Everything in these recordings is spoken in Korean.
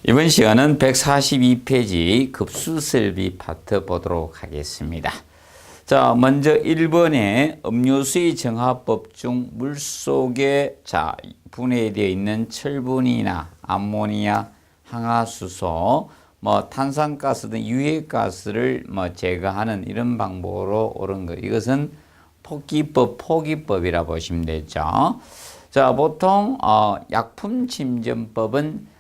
이번 시간은 142페이지 급수설비 파트 보도록 하겠습니다. 자, 먼저 1번에 음료수의 정화법 중 물속에 분해되어 있는 철분이나 암모니아, 항화수소, 탄산가스 등 유해가스를 제거하는 이런 방법으로 옳은 것. 이것은 포기법이라 보시면 되죠. 자, 보통 약품 침전법은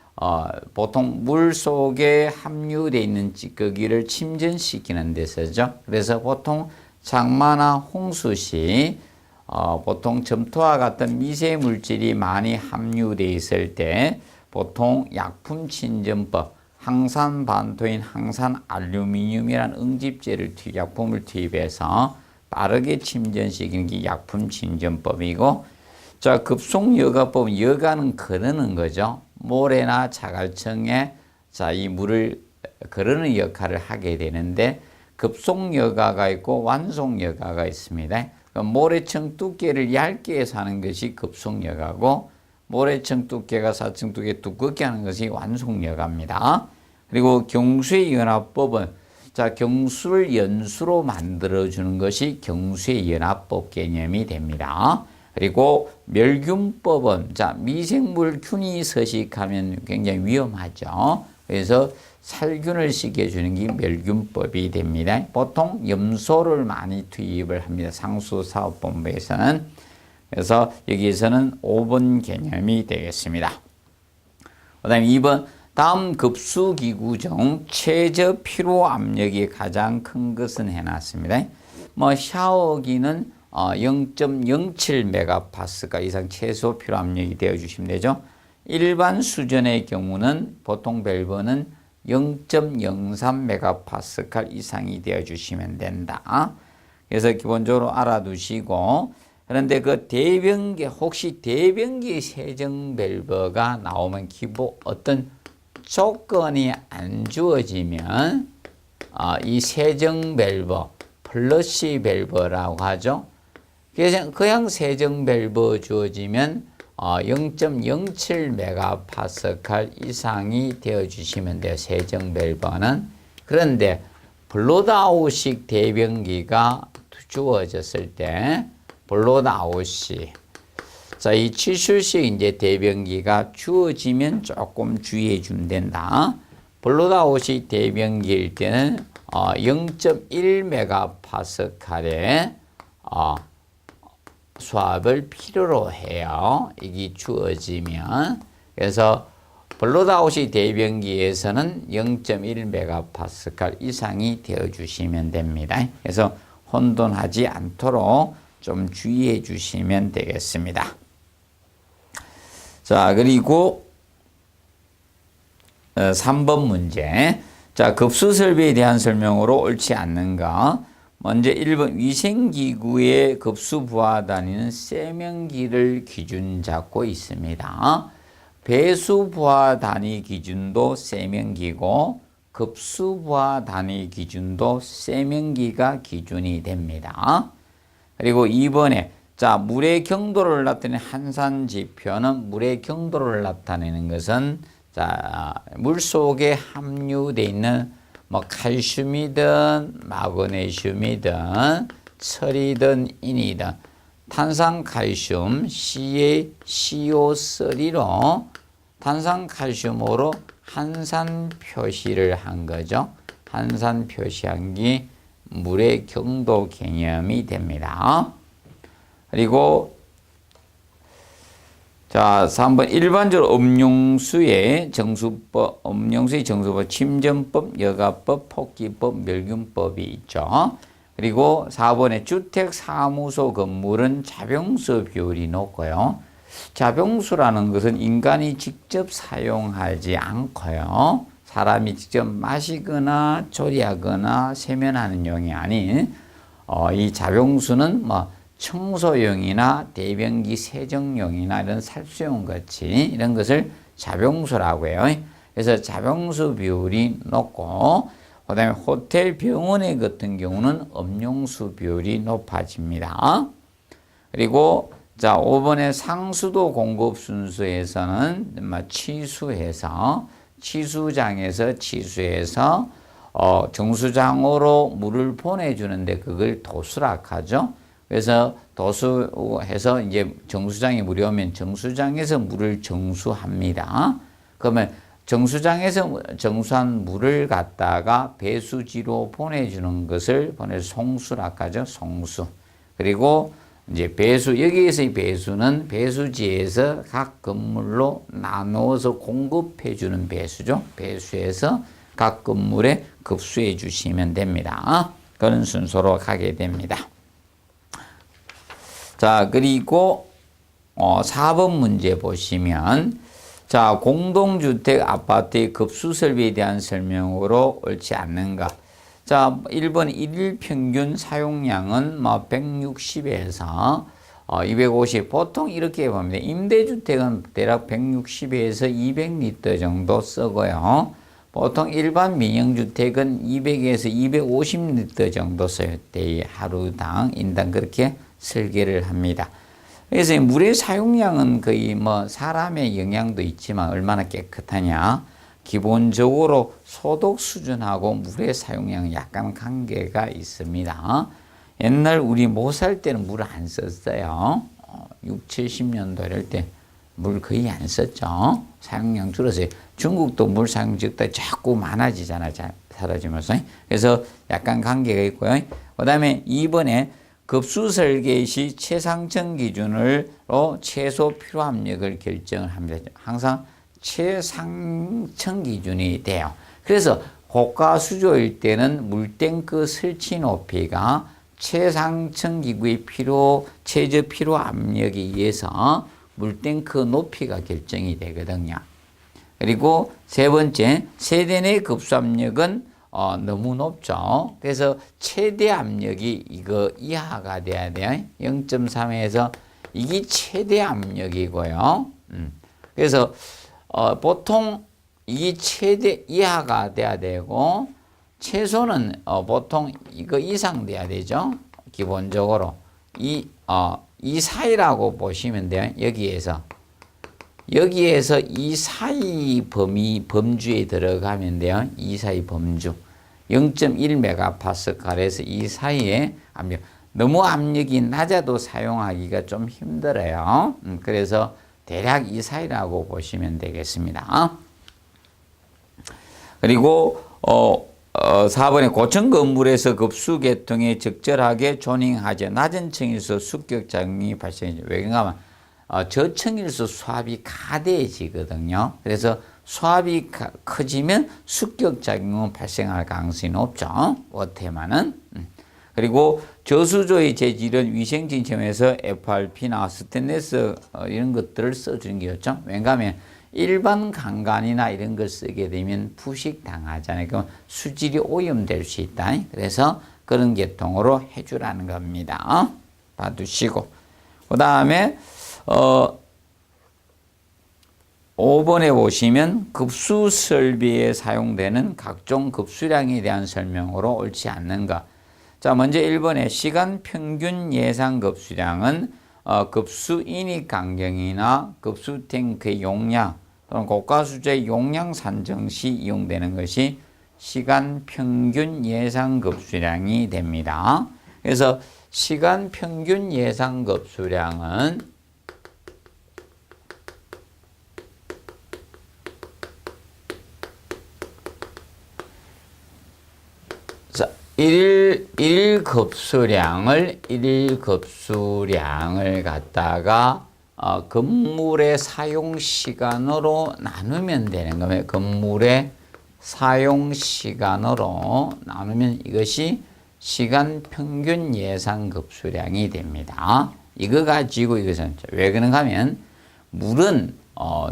보통 물 속에 함유되어 있는 찌꺼기를 침전시키는 데 쓰죠. 그래서 보통 장마나 홍수 시 보통 점토와 같은 미세 물질이 많이 함유되어 있을 때 보통 약품 침전법, 항산반토인 항산알루미늄이라는 응집제를 약품을 투입해서 빠르게 침전시키는 게 약품 침전법이고, 자, 급속여가법은 여가는 거르는 거죠. 모래나 자갈청에 이 물을 거르는 역할을 하게 되는데, 급속여가가 있고 완속여가가 있습니다. 모래청 두께를 얇게 해서 하는 것이 급속여가고, 모래청 두께가 사청 두께 두껍게 하는 것이 완속여가입니다. 그리고 경수의 연화법은 경수를 연수로 만들어주는 것이 경수의 연화법 개념이 됩니다. 그리고 멸균법은 미생물 균이 서식하면 굉장히 위험하죠. 그래서 살균을 시켜주는 게 멸균법이 됩니다. 보통 염소를 많이 투입을 합니다. 상수사업본부에서는. 그래서 여기에서는 5번 개념이 되겠습니다. 그 다음에 2번, 다음 급수기구 중 최저 필요 압력이 가장 큰 것은 해놨습니다. 샤워기는 0.07메가파스칼 이상 최소 필요 압력이 되어주시면 되죠. 일반 수전의 경우는 보통 밸브는 0.03메가파스칼 이상이 되어주시면 된다. 그래서 기본적으로 알아두시고, 그런데 그 대변기, 혹시 대변기 세정 밸브가 나오면 어떤 조건이 안 주어지면 이 세정 밸브, 플러시 밸브라고 하죠. 그래서 그냥 세정 밸브 주어지면 0.07메가파스칼 이상이 되어주시면 돼요. 세정 밸브는. 그런데 블로드아웃식 대변기가 주어졌을 때 블로드아웃식, 이 치수식 대변기가 주어지면 조금 주의해 주면 된다. 블로드아웃식 대변기일 때는 0.1메가파스칼의 수압을 필요로 해요. 이게 주어지면. 그래서 블로드아웃식 대변기에서는 0.1메가파스칼 이상이 되어주시면 됩니다. 그래서 혼돈하지 않도록 좀 주의해 주시면 되겠습니다. 자, 그리고 3번 문제. 급수설비에 대한 설명으로 옳지 않는가? 먼저 1번, 위생기구의 급수부하 단위는 세면기를 기준 잡고 있습니다. 배수부하 단위 기준도 세면기고 급수부하 단위 기준도 세면기가 기준이 됩니다. 그리고 2번에 물의 경도를 나타내는 한산지표는 물의 경도를 나타내는 것은 물 속에 함유되어 있는 칼슘이든 마그네슘이든 철이든 인이든 탄산칼슘 CaCO3로 탄산칼슘으로 한산 표시를 한 거죠. 한산 표시한 게 물의 경도 개념이 됩니다. 그리고 3번, 일반적으로 음용수의 정수법, 침전법, 여가법, 폭기법, 멸균법이 있죠. 그리고 4번에 주택사무소 건물은 자병수 비율이 높고요. 자병수라는 것은 인간이 직접 사용하지 않고요. 사람이 직접 마시거나 조리하거나 세면하는 용이 아닌 이 자병수는 청소용이나 대변기 세정용이나 이런 살수용 같이 이런 것을 자병수라고 해요. 그래서 자병수 비율이 높고, 그 다음에 호텔 병원의 같은 경우는 음용수 비율이 높아집니다. 그리고 5번의 상수도 공급 순서에서는 취수해서 치수장에서 치수해서 정수장으로 물을 보내주는데 그걸 도수라고 하죠. 그래서 도수해서 이제 정수장에 물이 오면 정수장에서 물을 정수합니다. 그러면 정수장에서 정수한 물을 갖다가 배수지로 보내주는 것을 송수라고 하죠. 송수. 그리고 이제 배수, 여기에서의 배수는 배수지에서 각 건물로 나누어서 공급해주는 배수죠. 배수에서 각 건물에 급수해 주시면 됩니다. 그런 순서로 가게 됩니다. 자, 그리고 4번 문제 보시면, 자, 공동주택 아파트의 급수 설비에 대한 설명으로 옳지 않는가. 자, 1번 일일 평균 사용량은 160에서 250. 보통 이렇게 봅니다. 임대주택은 대략 160에서 200리터 정도 쓰고요. 보통 일반 민영주택은 200에서 250리터 정도 써요. 하루당, 인당 그렇게 설계를 합니다. 그래서 물의 사용량은 거의 사람의 영향도 있지만 얼마나 깨끗하냐. 기본적으로 소독 수준하고 물의 사용량은 약간 관계가 있습니다. 옛날 우리 못 살 때는 물을 안 썼어요. 6, 70년도 이럴 때 물 거의 안 썼죠. 사용량 줄었어요. 중국도 물 사용 적도 자꾸 많아지잖아요. 사라지면서. 그래서 약간 관계가 있고요. 그 다음에 2번에 급수 설계 시 최상층 기준으로 최소 필요 압력을 결정을 합니다. 항상 최상층 기준이 돼요. 그래서 고가 수조일 때는 물탱크 설치 높이가 최상층 기구의 최저 필요 압력에 의해서 물탱크 높이가 결정이 되거든요. 그리고 세 번째, 세대 내 급수 압력은 너무 높죠. 그래서 최대 압력이 이거 이하가 돼야 돼요. 0.3에서 이게 최대 압력이고요. 그래서 보통 이게 최대 이하가 돼야 되고 최소는 보통 이거 이상 돼야 되죠. 기본적으로 이 사이라고 보시면 돼요. 여기에서 이 사이 범주에 들어가면 돼요. 이 사이 범주 0.1메가파스칼에서 이 사이에 압력, 너무 압력이 낮아도 사용하기가 좀 힘들어요. 그래서 대략 이 사이라고 보시면 되겠습니다. 그리고 4번에 고층 건물에서 급수 계통에 적절하게 조닝하지 낮은 층에서 습격작용이 발생하죠. 왜 그런가 하면 저층일수 수압이 가대해지거든요. 그래서 수압이 커지면 습격작용은 발생할 가능성이 높죠. 워테만은. 그리고 저수조의 재질은 위생진 점에서 FRP나 스테인리스 이런 것들을 써주는 게 좋죠. 왜냐하면 일반 강간이나 이런 걸 쓰게 되면 부식 당하잖아요. 그럼 수질이 오염될 수 있다. 그래서 그런 계통으로 해주라는 겁니다. 봐두시고. 그 다음에 5번에 보시면 급수 설비에 사용되는 각종 급수량에 대한 설명으로 옳지 않는가. 자, 먼저 1번에 시간 평균 예상 급수량은 급수 인입 간격이나 급수 탱크의 용량 또는 고가수조의 용량 산정 시 이용되는 것이 시간 평균 예상 급수량이 됩니다. 그래서 시간 평균 예상 급수량은 일 급수량을 갖다가 건물의 사용 시간으로 나누면 되는 거예요. 건물의 사용 시간으로 나누면 이것이 시간 평균 예상 급수량이 됩니다. 이거 가지고 이것은 왜 그런가 하면 물은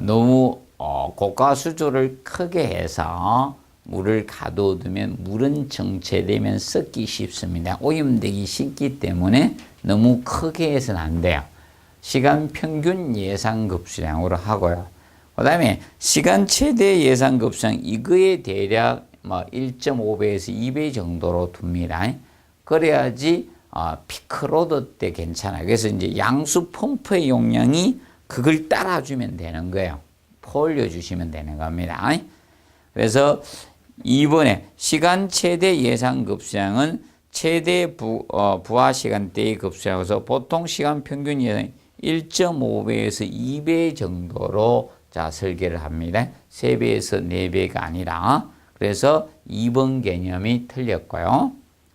너무 고가 수조를 크게 해서 물을 가둬두면 물은 정체되면 썩기 쉽습니다. 오염되기 쉽기 때문에 너무 크게 해서는 안 돼요. 시간 평균 예상 급수량으로 하고요. 그 다음에 시간 최대 예상 급수량 이거에 대략 1.5배에서 2배 정도로 둡니다. 그래야지 피크로드 때 괜찮아요. 그래서 이제 양수 펌프의 용량이 그걸 따라주면 되는 거예요. 퍼올려 주시면 되는 겁니다. 그래서 2번에 시간 최대 예상 급수량은 최대 부하 시간대의 급수량에서 보통 시간 평균 예상 1.5배에서 2배 정도로 자 설계를 합니다. 3배에서 4배가 아니라. 그래서 2번 개념이 틀렸고요.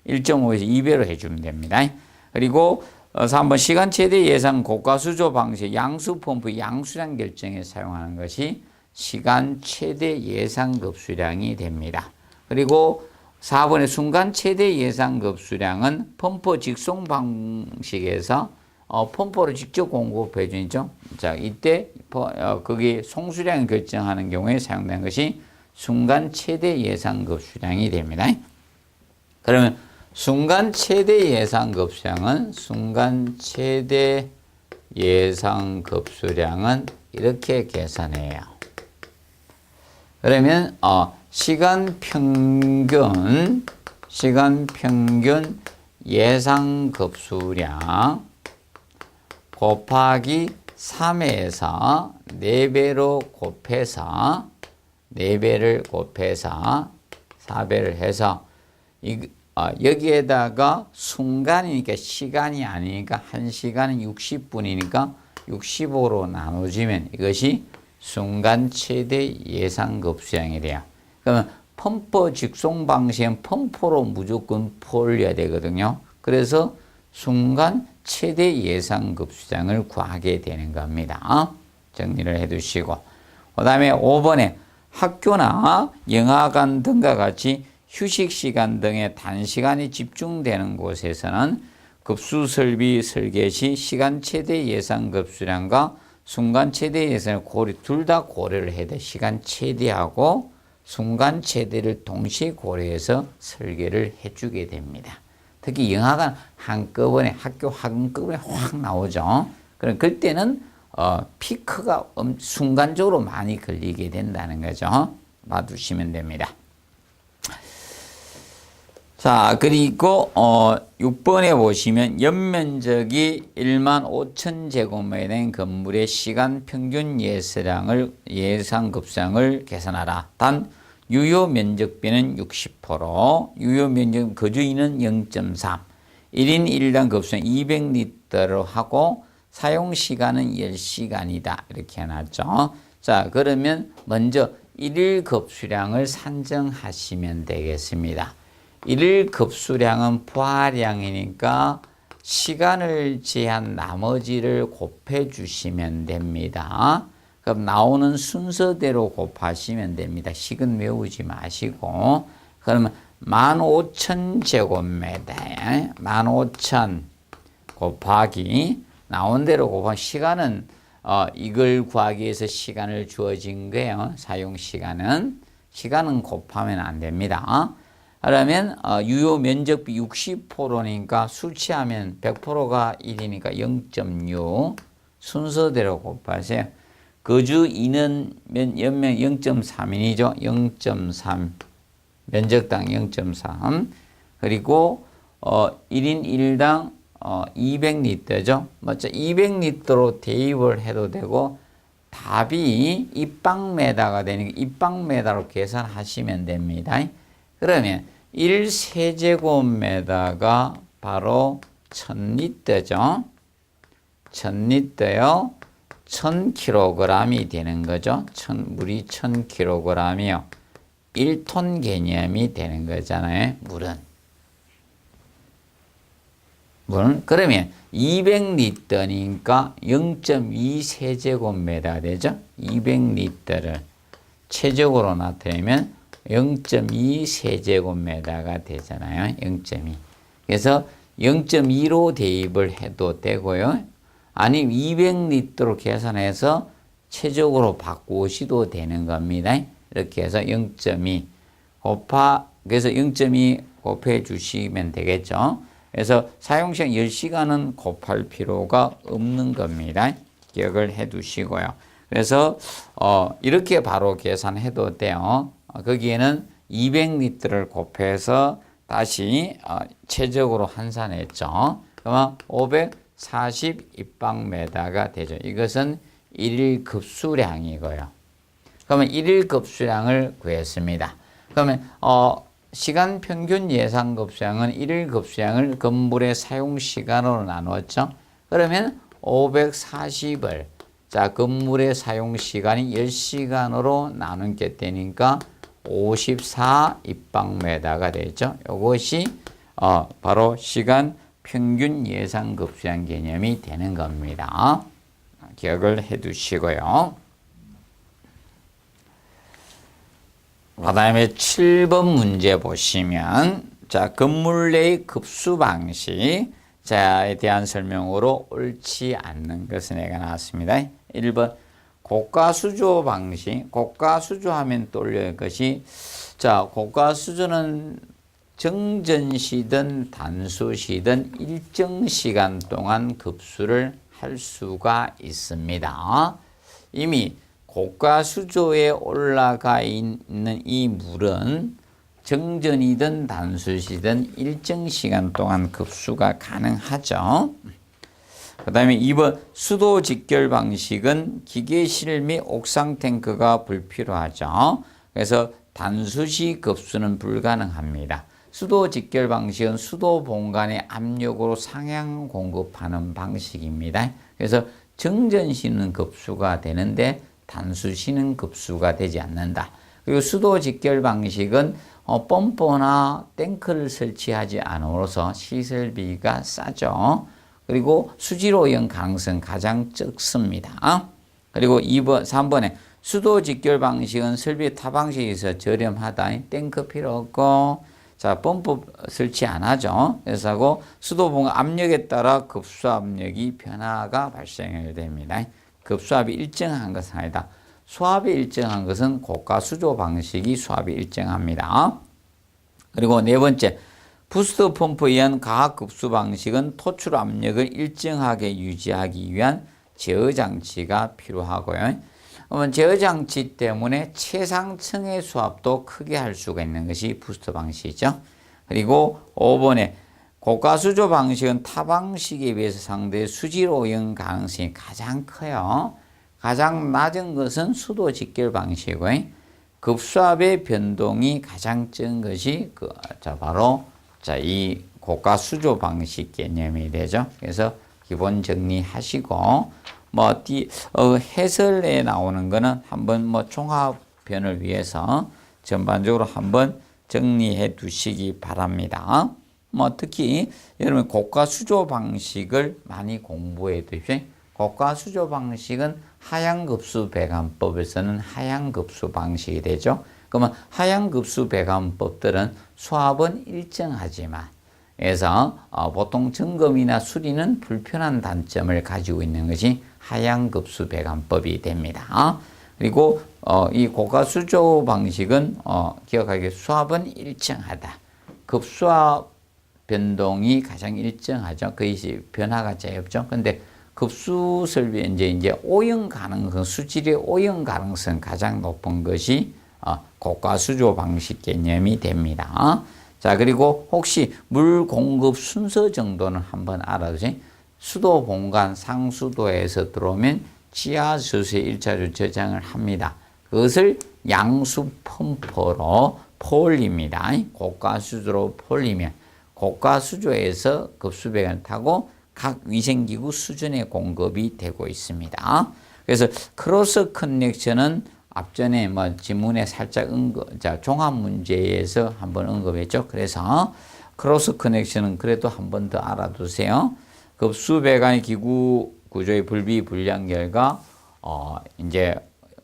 1.5에서 2배로 해주면 됩니다. 그리고 3번 시간 최대 예상 고가 수조 방식 양수 펌프 양수량 결정에 사용하는 것이 시간 최대 예상 급수량이 됩니다. 그리고 4번의 순간 최대 예상 급수량은 펌프 직송 방식에서 펌프로 직접 공급해 주죠. 자, 이때 거기 송수량 결정하는 경우에 사용되는 것이 순간 최대 예상 급수량이 됩니다. 그러면 순간 최대 예상 급수량은 이렇게 계산해요. 그러면 시간 평균 예상 급수량 곱하기 3에서 4배로 곱해서 4배를 곱해서 4배를 해서 여기에다가 순간이니까 시간이 아니니까 1시간은 60분이니까 65로 나눠지면 이것이 순간 최대 예상 급수량이 돼요. 그러면 펌프 직송 방식은 펌프로 무조건 풀어야 되거든요. 그래서 순간 최대 예상 급수량을 구하게 되는 겁니다. 정리를 해 두시고. 그 다음에 5번에 학교나 영화관 등과 같이 휴식 시간 등의 단시간이 집중되는 곳에서는 급수 설비 설계 시 시간 최대 예상 급수량과 순간 최대 예상을 둘 다 고려를 해야 돼. 시간 최대하고 순간 최대를 동시에 고려해서 설계를 해주게 됩니다. 특히 영화관 한꺼번에 학교 한꺼번에 확 나오죠. 그럼 그때는 피크가 순간적으로 많이 걸리게 된다는 거죠. 봐두시면 됩니다. 자, 그리고 6번에 보시면 연면적이 15,000제곱미터에 된 건물의 시간 평균 예상 급수량을 계산하라. 단 유효 면적비는 60%, 유효 면적 거주인은 0.3, 1인 1당 급수량 200리터로 하고 사용 시간은 10시간이다. 이렇게 해놨죠. 자, 그러면 먼저 1일 급수량을 산정하시면 되겠습니다. 1일 급수량은 부하량이니까 시간을 제한 나머지를 곱해 주시면 됩니다. 그럼 나오는 순서대로 곱하시면 됩니다. 식은 외우지 마시고. 그러면 15,000제곱미터, 15,000 곱하기 나온 대로 곱하면 시간은 이걸 구하기 위해서 시간을 주어진 거예요. 사용 시간은 곱하면 안 됩니다. 그러면 유효 면적비 60%니까 수치하면 100%가 1이니까 0.6 순서대로 곱하세요. 거주 인원 연명 0.3인이죠. 0.3 면적당 0.3 그리고 1인 1당 200리터죠. 맞죠? 200리터로 대입을 해도 되고 답이 입방메다가 되니까 입방메다로 계산하시면 됩니다. 그러면 1세제곱미터가 바로 1000리터죠. 1000리터요. 1000kg이 되는 거죠. 물이 1000kg이요. 1톤 개념이 되는 거잖아요. 물은. 그러면 200리터니까 0.2세제곱미터 되죠. 200리터를 최적으로 나타내면 0.2세제곱미터가 되잖아요. 0.2. 그래서 0.2로 대입을 해도 되고요. 아니면 200리터로 계산해서 최적으로 바꾸시도 되는 겁니다. 이렇게 해서 0.2 그래서 0.2 곱해 주시면 되겠죠. 그래서 사용시간 10시간은 곱할 필요가 없는 겁니다. 기억을 해 두시고요. 그래서 이렇게 바로 계산해도 돼요. 거기에는 200리터를 곱해서 다시 최적으로 환산했죠. 그러면 540 입방메다가 되죠. 이것은 1일 급수량이고요. 그러면 일일 급수량을 구했습니다. 그러면 시간 평균 예상 급수량은 일일 급수량을 건물의 사용 시간으로 나누었죠. 그러면 540을 자 건물의 사용 시간이 10시간으로 나누게 되니까 54 입방메다가 되죠. 이것이 바로 시간 평균 예상 급수량 개념이 되는 겁니다. 기억을 해 두시고요. 그 다음에 7번 문제 보시면 자 건물 내의 급수 방식 자에 대한 설명으로 옳지 않는 것은 내가 나왔습니다. 1번 고가수조 방식. 고가수조 하면 떠올릴 것이 자 고가수조는 정전시든 단수시든 일정 시간 동안 급수를 할 수가 있습니다. 이미 고가수조에 올라가 있는 이 물은 정전이든 단수시든 일정 시간 동안 급수가 가능하죠. 그 다음에 2번 수도 직결 방식은 기계실 및 옥상 탱크가 불필요하죠. 그래서 단수시 급수는 불가능합니다. 수도 직결 방식은 수도 본관의 압력으로 상향 공급하는 방식입니다. 그래서 정전시는 급수가 되는데 단수시는 급수가 되지 않는다. 그리고 수도 직결 방식은 펌프나 탱크를 설치하지 않음으로써 시설비가 싸죠. 그리고 수질 오염 가능성 가장 적습니다. 그리고 3번에 수도 직결 방식은 설비 타 방식에서 저렴하다. 탱크 필요 없고 자 펌프 설치 안 하죠. 그래서 하고 수도 본관 압력에 따라 급수 압력이 변화가 발생하게 됩니다. 급수압이 일정한 것은 아니다. 수압이 일정한 것은 고가 수조 방식이 수압이 일정합니다. 그리고 네 번째, 부스트 펌프에 의한 가압 급수 방식은 토출 압력을 일정하게 유지하기 위한 제어 장치가 필요하고요. 그러면 제어 장치 때문에 최상층의 수압도 크게 할 수가 있는 것이 부스트 방식이죠. 그리고 5번에 고가 수조 방식은 타 방식에 비해서 상대의 수질 오염 가능성이 가장 커요. 가장 낮은 것은 수도 직결 방식이고요. 급수압의 변동이 가장 적은 것이 바로 이 고가 수조 방식 개념이 되죠. 그래서 기본 정리하시고 해설에 나오는 거는 한번 종합변을 위해서 전반적으로 한번 정리해 두시기 바랍니다. 특히 여러분 고가 수조 방식을 많이 공부해 두십시오. 고가 수조 방식은 하향급수 배관법에서는 하향급수 방식이 되죠. 그러면 하향급수 배관법들은 수압은 일정하지만 그래서 보통 점검이나 수리는 불편한 단점을 가지고 있는 것이 하향급수 배관법이 됩니다. 그리고 이 고가수조 방식은 기억하기 수압은 일정하다. 급수압 변동이 가장 일정하죠. 거의 변화가 잘 없죠. 근데 급수 설비 이제 오염 가능성, 수질의 오염 가능성 가장 높은 것이 고가수조 방식 개념이 됩니다. 자, 그리고 혹시 물 공급 순서 정도는 한번 알아두세요. 수도 본관 상수도에서 들어오면 지하수수의 1차로 저장을 합니다. 그것을 양수 펌프로 퍼올립니다. 고가수조로 퍼올리면 고가수조에서 급수배관을 타고 각 위생기구 수준의 공급이 되고 있습니다. 그래서 크로스 커넥션은 앞전에 지문에 살짝 종합 문제에서 한번 언급했죠. 그래서 크로스 커넥션은 그래도 한 번 더 알아두세요. 급수배관의 기구 구조의 불비불량 결과 이제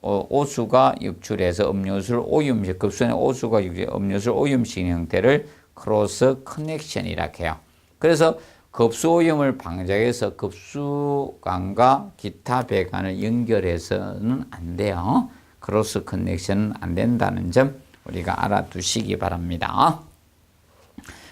오수가 육출해서 음료수를 오염식, 급수의 오수가 음료수를 오염시키는 형태를 크로스 커넥션이라 해요. 그래서 급수 오염을 방지해서 급수관과 기타 배관을 연결해서는 안 돼요. 크로스 커넥션은 안 된다는 점 우리가 알아두시기 바랍니다.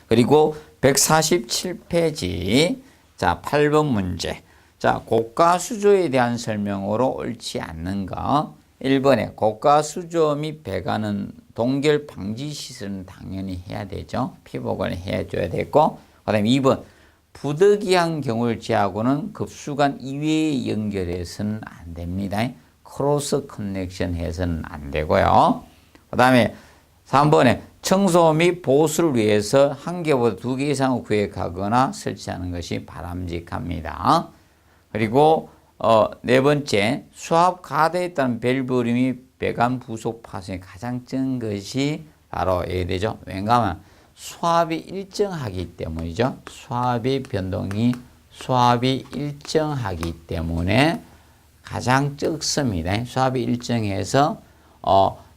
그리고 147페이지 자 8번 문제. 자 고가 수조에 대한 설명으로 옳지 않는 거. 1번에 고가 수조 및 배관은 동결 방지 시설은 당연히 해야 되죠. 피복을 해줘야 되고, 그다음에 2번 부득이한 경우를 제하고는 급수관 이외에 연결해서는 안 됩니다. 크로스 커넥션 해서는 안 되고요. 그 다음에 3번에 청소 및 보수를 위해서 한 개보다 두 개 이상을 구획하거나 설치하는 것이 바람직합니다. 그리고 네 번째, 수압 가드에 있다는 밸브 및 배관 부속 파손이 가장 적은 것이 바로 해야 되죠. 왜냐하면 수압이 일정하기 때문이죠. 수압이 일정하기 때문에 가장 적습니다. 수압이 일정해서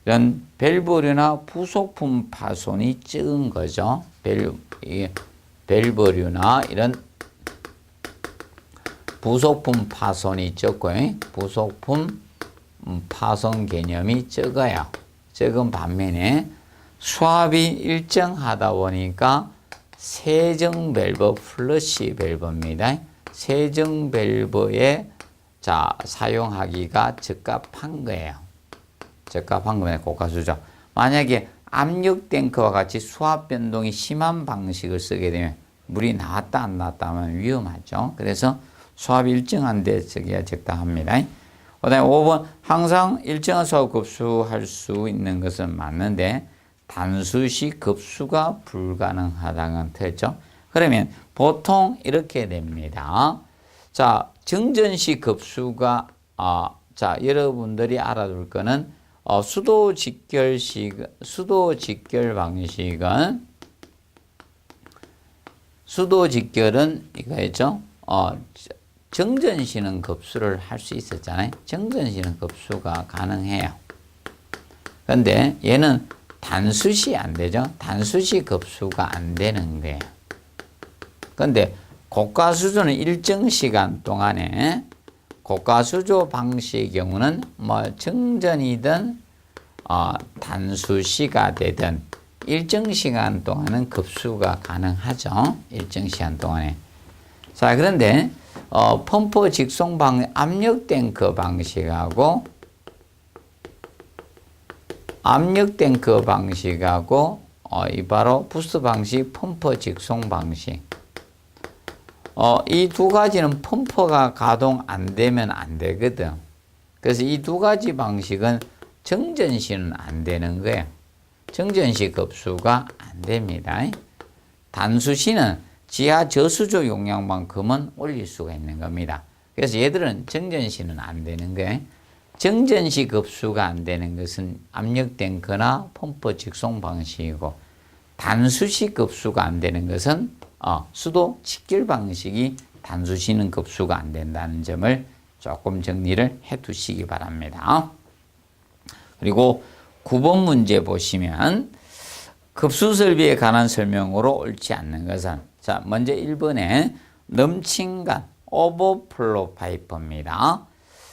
이런 밸브류나 부속품 파손이 적은 거죠. 밸브류나 이런 부속품 파손이 적고요. 부속품 파손 개념이 적어요. 적은 반면에 수압이 일정하다 보니까 세정 밸브 플러시 밸브입니다. 세정 밸브에 사용하기가 적합한 거예요. 적합한 거면 고가수죠. 만약에 압력 탱크와 같이 수압 변동이 심한 방식을 쓰게 되면 물이 나왔다 안 나왔다 하면 위험하죠. 그래서 수압이 일정한 데 쓰기가 적당합니다. 그 다음에 5번, 항상 일정한 수압 급수할 수 있는 것은 맞는데 단수시 급수가 불가능하다는 뜻이죠. 그러면 보통 이렇게 됩니다. 자, 정전시 급수가 여러분들이 알아둘 거는 수도 직결 방식은 이거였죠. 정전시는 급수를 할 수 있었잖아요. 정전시는 급수가 가능해요. 그런데 얘는 단수시 안 되죠. 단수시 급수가 안 되는 거예요. 그런데 고가수조는 일정 시간 동안에 고가수조 방식의 경우는 정전이든 단수시가 되든 일정 시간 동안은 급수가 가능하죠. 일정 시간 동안에. 자, 그런데 펌프 직송 압력 탱크 방식하고 이 바로 부스 방식, 펌프 직송 방식. 이 두 가지는 펌프가 가동 안 되면 안 되거든. 그래서 이 두 가지 방식은 정전시는 안 되는 거예요. 정전시 급수가 안 됩니다. 단수시는 지하 저수조 용량만큼은 올릴 수가 있는 겁니다. 그래서 얘들은 정전시는 안 되는 거예요. 정전시 급수가 안 되는 것은 압력 탱크나 펌프 직송 방식이고, 단수시 급수가 안 되는 것은 수도 직결 방식이 단수시는 급수가 안 된다는 점을 조금 정리를 해 두시기 바랍니다. 그리고 9번 문제 보시면 급수 설비에 관한 설명으로 옳지 않는 것은, 자, 먼저 1번에 넘친간 오버플로 파이프입니다.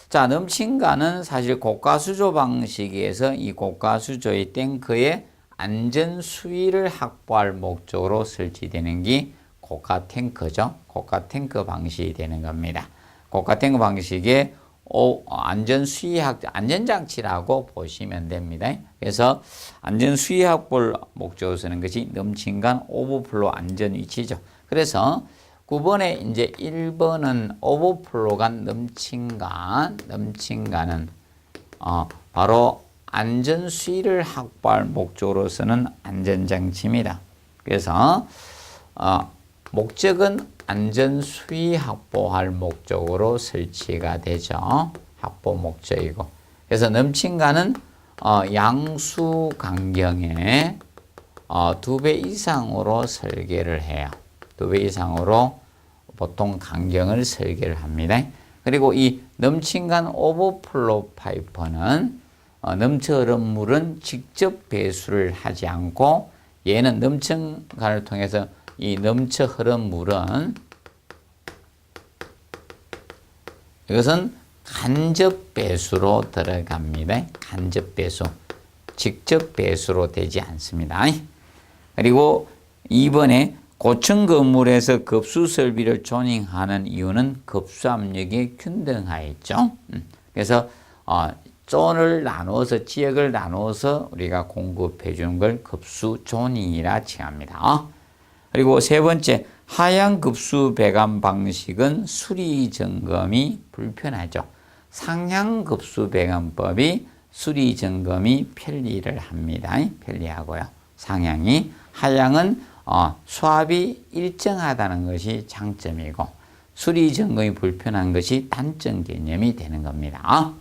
자, 넘친간은 사실 고가수조 방식에서 이 고가수조의 탱크에 안전 수위를 확보할 목적으로 설치되는 게 고가 탱크죠. 고가 탱크 방식이 되는 겁니다. 고가 탱크 방식의 안전 수위 안전장치라고 보시면 됩니다. 그래서 안전 수위 확보를 목적으로 쓰는 것이 넘친간 오버플로 안전 위치죠. 그래서 9번에 이제 1번은 오버플로간 넘친간은 바로 안전 수위를 확보할 목적으로 쓰는 안전장치입니다. 그래서 목적은 안전 수위 확보할 목적으로 설치가 되죠. 확보 목적이고. 그래서 넘친간은 양수 간격의 2배 이상으로 설계를 해요. 2배 이상으로 보통 간격을 설계를 합니다. 그리고 이 넘친간 오버플로 파이프는 넘쳐 흐른 물은 직접 배수를 하지 않고, 얘는 넘친간을 통해서 이 넘쳐 흐른 물은 이것은 간접 배수로 들어갑니다. 간접 배수. 직접 배수로 되지 않습니다. 그리고 2번에 고층 건물에서 급수 설비를 조닝하는 이유는 급수 압력이 균등하여 있죠. 그래서 존을 나누어서, 지역을 나누어서 우리가 공급해 주는 걸 급수 조닝이라 칭합니다. 그리고 세 번째, 하향 급수 배관 방식은 수리 점검이 불편하죠. 상향급수 배관법이 수리 점검이 편리를 합니다. 편리하고요. 상향이 하향은 수압이 일정하다는 것이 장점이고 수리 점검이 불편한 것이 단점 개념이 되는 겁니다.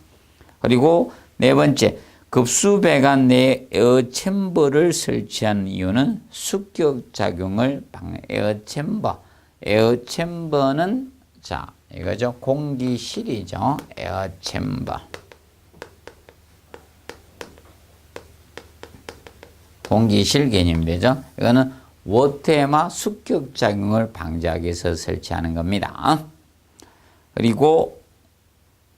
그리고 네 번째, 급수 배관 내에 에어 챔버를 설치한 이유는 습격 작용을 에어 챔버는 자, 이거죠. 공기실이죠. 에어 챔버. 공기실 개념이 되죠. 이거는 워터에마 습격 작용을 방지하기 위해서 설치하는 겁니다. 그리고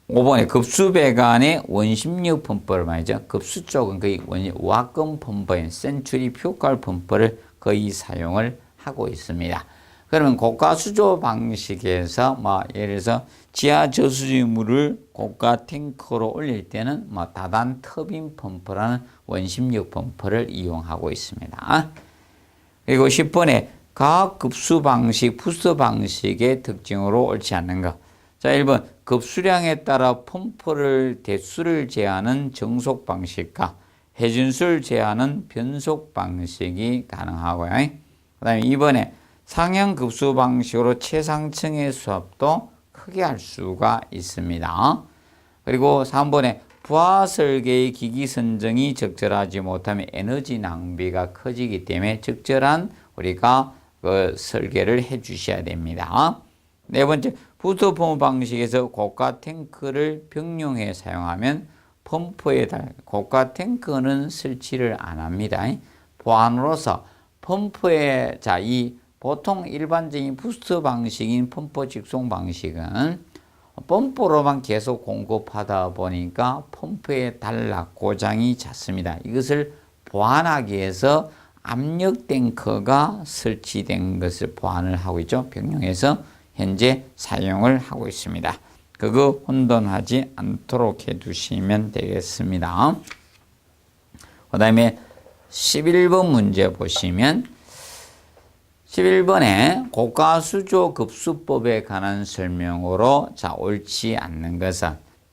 5번에 급수 배관의 원심력 펌프를 말이죠. 급수 쪽은 거의 와금 펌프인 센츄리 퓨컬 펌프를 거의 사용을 하고 있습니다. 그러면 고가 수조 방식에서 예를 들어서 지하 저수지물을 고가 탱크로 올릴 때는 다단 터빈 펌프라는 원심력 펌프를 이용하고 있습니다. 그리고 10번에 과학 급수 방식, 부스 방식의 특징으로 옳지 않는 것. 자, 1번 급수량에 따라 펌프를 대수를 제한하는 정속 방식과 회전수를 제한하는 변속 방식이 가능하고요. 그 다음에 2번에 상향 급수 방식으로 최상층의 수압도 크게 할 수가 있습니다. 그리고 3번에 부하 설계의 기기 선정이 적절하지 못하면 에너지 낭비가 커지기 때문에 적절한 우리가 설계를 해 주셔야 됩니다. 네 번째, 부스 펌프 방식에서 고가 탱크를 병용해 사용하면 펌프에 고가 탱크는 설치를 안 합니다. 보안으로서 펌프에 이 보통 일반적인 부스트 방식인 펌프 직송 방식은 펌프로만 계속 공급하다 보니까 펌프의 단락 고장이 잦습니다. 이것을 보완하기 위해서 압력 탱크가 설치된 것을 보완을 하고 있죠. 병용해서 현재 사용을 하고 있습니다. 그거 혼돈하지 않도록 해두시면 되겠습니다. 그 다음에 11번 문제 보시면 11번에 고가수조 급수법에 관한 설명으로 옳지 않는 것은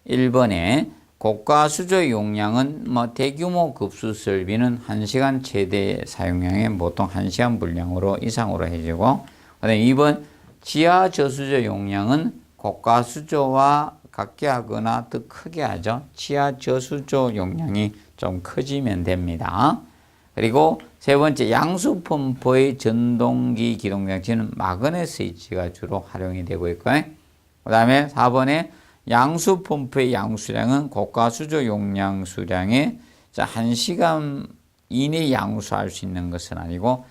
1번에 고가수조 용량은 대규모 급수 설비는 1시간 최대 사용량의 보통 1시간 분량으로 이상으로 해주고 그다음에 2번 지하 저수조 용량은 고가수조와 같게 하거나 더 크게 하죠. 지하 저수조 용량이 좀 커지면 됩니다. 그리고 세 번째, 양수 펌프의 전동기 기동 장치는 마그넷 스위치가 주로 활용이 되고 있고요. 그 다음에 4번에 양수 펌프의 양수량은 고가 수조 용량 수량의 1시간 이내 양수할 수 있는 것은 아니고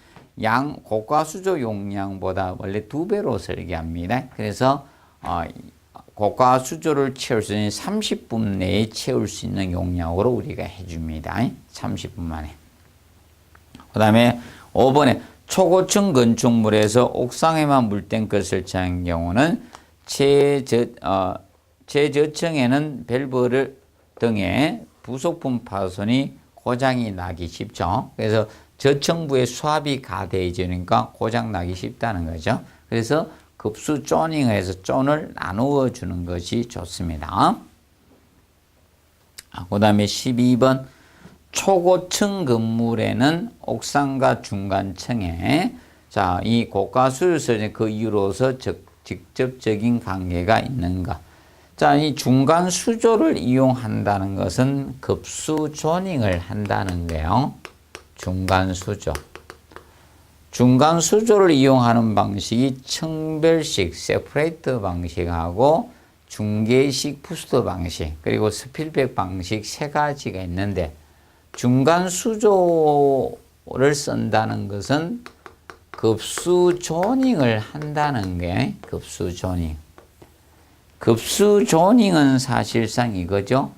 고가 수조 용량보다 원래 2배로 설계합니다. 그래서 고가 수조를 채울 수 있는 30분 내에 채울 수 있는 용량으로 우리가 해줍니다. 30분 만에. 그 다음에 5번에 초고층 건축물에서 옥상에만 물탱크를 설치한 경우는 최저층에는 밸브 등의 부속품 파손이 고장이 나기 쉽죠. 그래서 저층부의 수압이 가대해지니까 고장 나기 쉽다는 거죠. 그래서 급수 조닝을 해서 존을 나누어 주는 것이 좋습니다. 그 다음에 12번 초고층 건물에는 옥상과 중간층에 이 고가수요설 그 이유로서 직접적인 관계가 있는가. 이 중간 수조를 이용한다는 것은 급수 조닝을 한다는 거예요. 중간 수조. 중간 수조를 이용하는 방식이 층별식 세퍼레이터 방식하고 중계식 부스터 방식 그리고 스필백 방식 세 가지가 있는데 중간 수조를 쓴다는 것은 급수 조닝을 한다는 게 급수 조닝. 급수 조닝은 사실상 이거죠.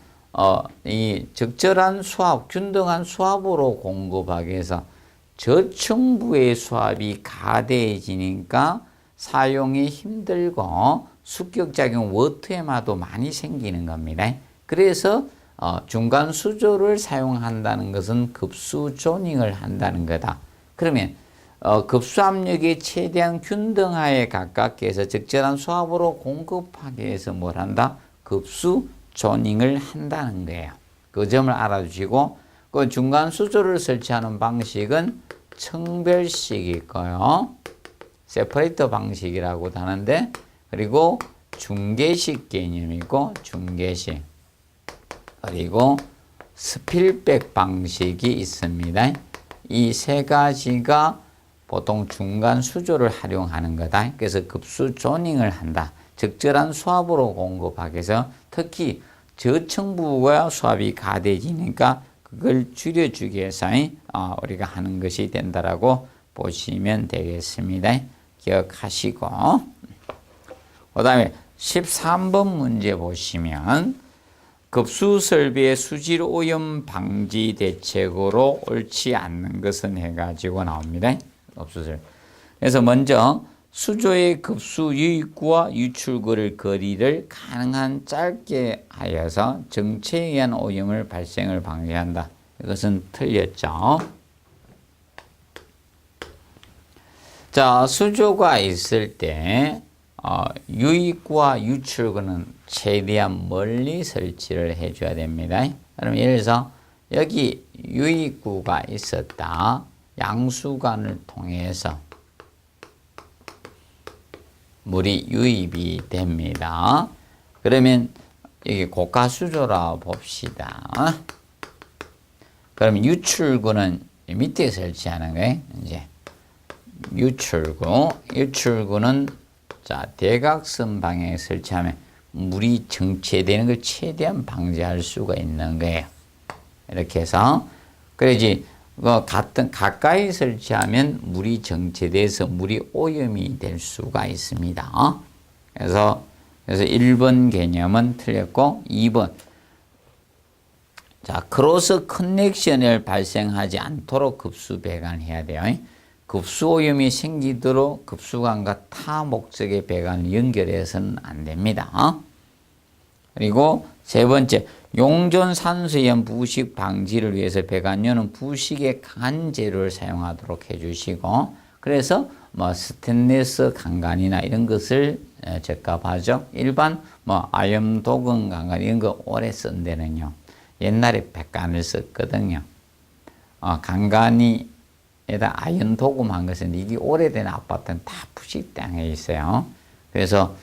이 적절한 수압, 균등한 수압으로 공급하기 위해서 저층부의 수압이 가대해지니까 사용이 힘들고 습격작용 워터에마도 많이 생기는 겁니다. 그래서 중간 수조를 사용한다는 것은 급수 조닝을 한다는 거다. 그러면 급수 압력이 최대한 균등하에 가깝게 해서 적절한 수압으로 공급하기 위해서 뭘 한다? 급수 조닝을 한다는 거예요. 그 점을 알아주시고 그 중간 수조를 설치하는 방식은 청별식일 거요. 세퍼레이터 방식이라고도 하는데 그리고 중계식 개념이고 중계식 그리고 스필백 방식이 있습니다. 이 세 가지가 보통 중간 수조를 활용하는 거다. 그래서 급수 조닝을 한다. 적절한 수압으로 공급하기 위해서 특히 저층부가 수압이 가대지니까 그걸 줄여주기 위해서 우리가 하는 것이 된다라고 보시면 되겠습니다. 기억하시고 그 다음에 13번 문제 보시면 급수 설비의 수질 오염 방지 대책으로 옳지 않는 것은 해가지고 나옵니다. 급수설. 그래서 먼저 수조의 급수 유입구와 유출구를 거리를 가능한 짧게 하여서 정체에 의한 오염을 발생을 방지한다. 이것은 틀렸죠. 자, 수조가 있을 때 유입구와 유출구는 최대한 멀리 설치를 해줘야 됩니다. 그럼 예를 들어서 여기 유입구가 있었다. 양수관을 통해서 물이 유입이 됩니다. 그러면 여기 고가수조라 봅시다. 그럼 유출구는 밑에 설치하는 거예요. 이제 유출구는 자 대각선 방향에 설치하면 물이 정체되는 걸 최대한 방지할 수가 있는 거예요. 이렇게 해서 그래야지 가까이 설치하면 물이 정체돼서 물이 오염이 될 수가 있습니다. 그래서 1번 개념은 틀렸고 2번 자 크로스 커넥션을 발생하지 않도록 급수 배관해야 돼요. 급수 오염이 생기도록 급수관과 타 목적의 배관을 연결해서는 안 됩니다. 그리고 세 번째, 용존 산소염 부식 방지를 위해서 배관료는 부식에 강한 재료를 사용하도록 해주시고, 그래서 스테인리스 강간이나 이런 것을 적합하죠. 일반 아연 도금 강간 이런 거 오래 쓴 데는요, 옛날에 백간을 썼거든요. 강간이 에다 아연 도금한 것은 이게 오래된 아파트는 다 부식당해 있어요. 그래서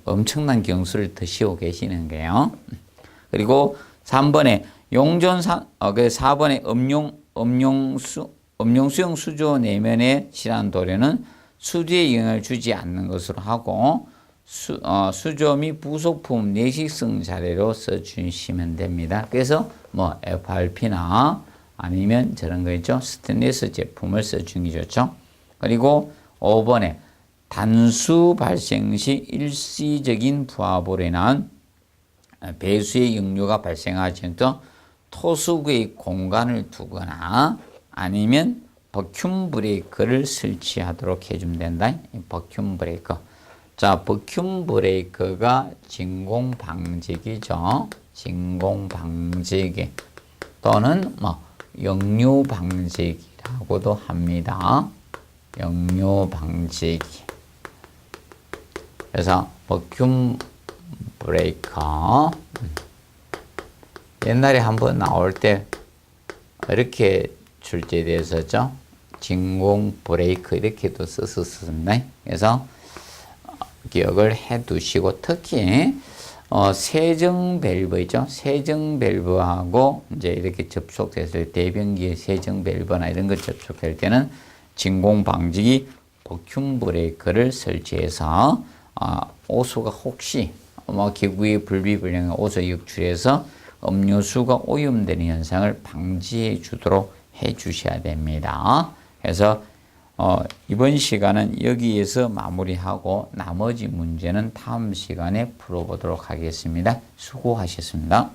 엄청난 경수를 드시고 계시는 거예요. 그리고 3번에 용존산, 4번에 음용수용 수조 내면에 실한 도료는 수지에 영향을 주지 않는 것으로 하고 수조 및 부속품 내식성 자료로 써주시면 됩니다. 그래서 FRP나 아니면 저런 거 있죠. 스테인리스 제품을 써주는 게 좋죠. 그리고 5번에 단수 발생 시 일시적인 부하로 인한 배수의 역류가 발생하지 않도록 토수구의 공간을 두거나 아니면 버큐um 브레이크를 설치하도록 해주면 된다. 버큐um 브레이크. 자, 버큐um 브레이크가 진공 방지기죠. 진공 방지기 또는 역류 방지기라고도 합니다. 역류 방지기. 그래서 버큐um 브레이커. 옛날에 한번 나올 때 이렇게 출제되었었죠. 진공 브레이크 이렇게도 썼었습니다. 그래서 기억을 해 두시고 특히 세정 밸브 있죠. 세정 밸브하고 이제 이렇게 접촉됐을 때 대변기의 세정 밸브나 이런 것 접촉할 때는 진공 방지기 버큐um 브레이크를 설치해서 오수가 혹시 기구의 불비불량의 오수 역출해서 음료수가 오염되는 현상을 방지해 주도록 해 주셔야 됩니다. 그래서 이번 시간은 여기에서 마무리하고 나머지 문제는 다음 시간에 풀어보도록 하겠습니다. 수고하셨습니다.